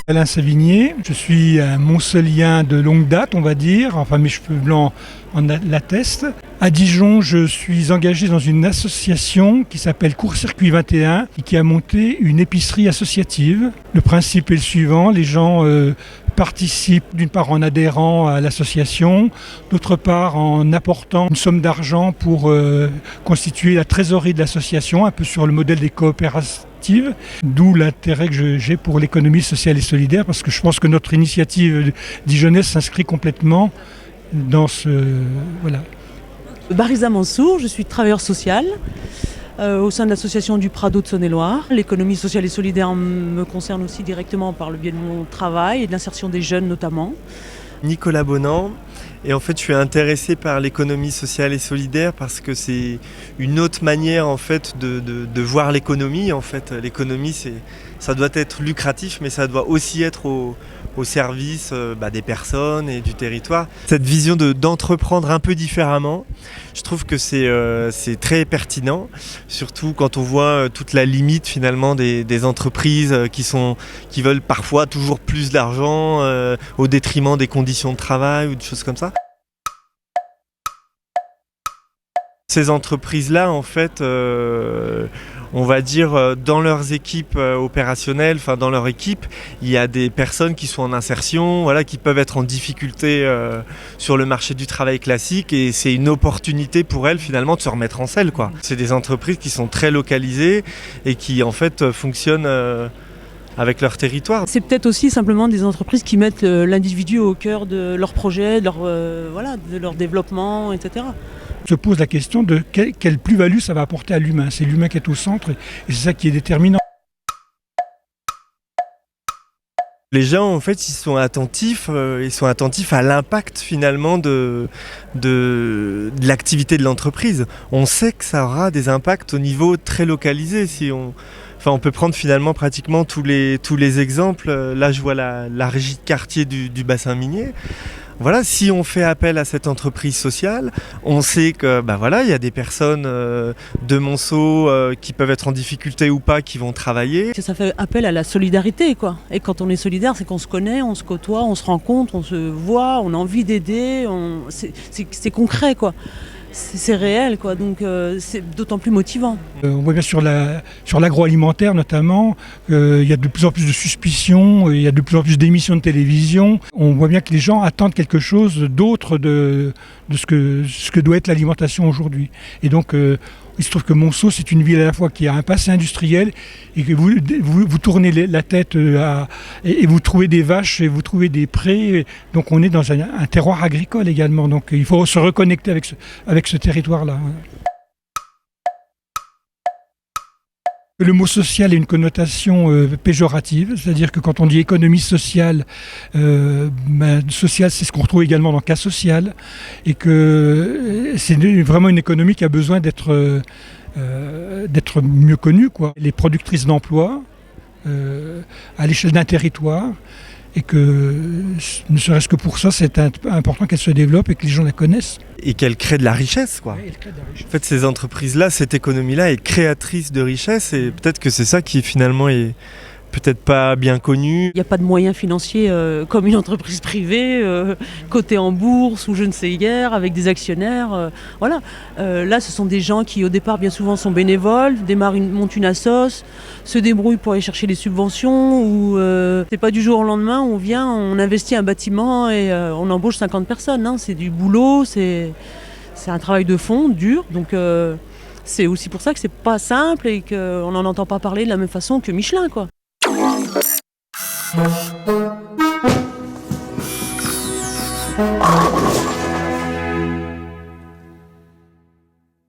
Alain Savigné, je suis un Montcelien de longue date, on va dire, enfin mes cheveux blancs en l'attestent. À Dijon, je suis engagé dans une association qui s'appelle Court-Circuit 21 et qui a monté une épicerie associative. Le principe est le suivant, les gens participent d'une part en adhérant à l'association, d'autre part en apportant une somme d'argent pour constituer la trésorerie de l'association, un peu sur le modèle des coopératives, d'où l'intérêt que j'ai pour l'économie sociale et solidaire, parce que je pense que notre initiative dijonnaise s'inscrit complètement dans ce... voilà. Bariza Mansour, je suis travailleur social au sein de l'association du Prado de Saône-et-Loire. L'économie sociale et solidaire me concerne aussi directement par le biais de mon travail et de l'insertion des jeunes notamment. Nicolas Bonan, et en fait je suis intéressé par l'économie sociale et solidaire parce que c'est une autre manière en fait de voir l'économie. En fait, l'économie ça doit être lucratif, mais ça doit aussi être au service des personnes et du territoire. Cette vision d'entreprendre un peu différemment, je trouve que c'est très pertinent, surtout quand on voit toute la limite finalement des entreprises qui veulent parfois toujours plus d'argent au détriment des conditions de travail ou des choses comme ça. Ces entreprises-là, en fait, on va dire, dans leurs équipes opérationnelles, enfin dans leur équipe, il y a des personnes qui sont en insertion, voilà, qui peuvent être en difficulté sur le marché du travail classique, et c'est une opportunité pour elles finalement de se remettre en selle, quoi. C'est des entreprises qui sont très localisées et qui en fait fonctionnent avec leur territoire. C'est peut-être aussi simplement des entreprises qui mettent l'individu au cœur de leur projet, de leur développement, etc. Se pose la question de quelle plus-value ça va apporter à l'humain. C'est l'humain qui est au centre et c'est ça qui est déterminant. Les gens, en fait, ils sont attentifs à l'impact finalement de l'activité de l'entreprise. On sait que ça aura des impacts au niveau très localisé. On peut prendre finalement pratiquement tous les exemples. Là, je vois la régie de quartier du bassin minier. Voilà, si on fait appel à cette entreprise sociale, on sait que il y a des personnes de Monceau qui peuvent être en difficulté ou pas, qui vont travailler. Ça fait appel à la solidarité, quoi. Et quand on est solidaire, c'est qu'on se connaît, on se côtoie, on se rencontre, on se voit, on a envie d'aider, c'est concret, quoi. C'est réel, quoi. Donc c'est d'autant plus motivant. On voit bien sur l'agroalimentaire notamment, il y a de plus en plus de suspicions, il y a de plus en plus d'émissions de télévision. On voit bien que les gens attendent quelque chose d'autre de ce que doit être l'alimentation aujourd'hui. Et donc il se trouve que Monceau, c'est une ville à la fois qui a un passé industriel et que vous tournez la tête et vous trouvez des vaches et vous trouvez des prés. Donc on est dans un terroir agricole également. Donc il faut se reconnecter avec ce territoire-là. Le mot social a une connotation péjorative, c'est-à-dire que quand on dit économie sociale, social c'est ce qu'on retrouve également dans cas social, et que c'est vraiment une économie qui a besoin d'être mieux connue, quoi. Les productrices d'emplois à l'échelle d'un territoire, et que ne serait-ce que pour ça, c'est important qu'elle se développe et que les gens la connaissent. Et qu'elle crée de la richesse, quoi. Oui, elle crée de la richesse. En fait, ces entreprises-là, cette économie-là est créatrice de richesse, et peut-être que c'est ça qui finalement est peut-être pas bien connu. Il n'y a pas de moyens financiers comme une entreprise privée, cotée en bourse ou je ne sais guère, avec des actionnaires. Voilà. Là, ce sont des gens qui, au départ, bien souvent, sont bénévoles, montent une assoce, se débrouillent pour aller chercher les subventions, ou c'est pas du jour au lendemain, on investit un bâtiment et on embauche 50 personnes. Hein. C'est du boulot, c'est un travail de fond, dur. Donc c'est aussi pour ça que c'est pas simple et qu'on n'en entend pas parler de la même façon que Michelin, quoi.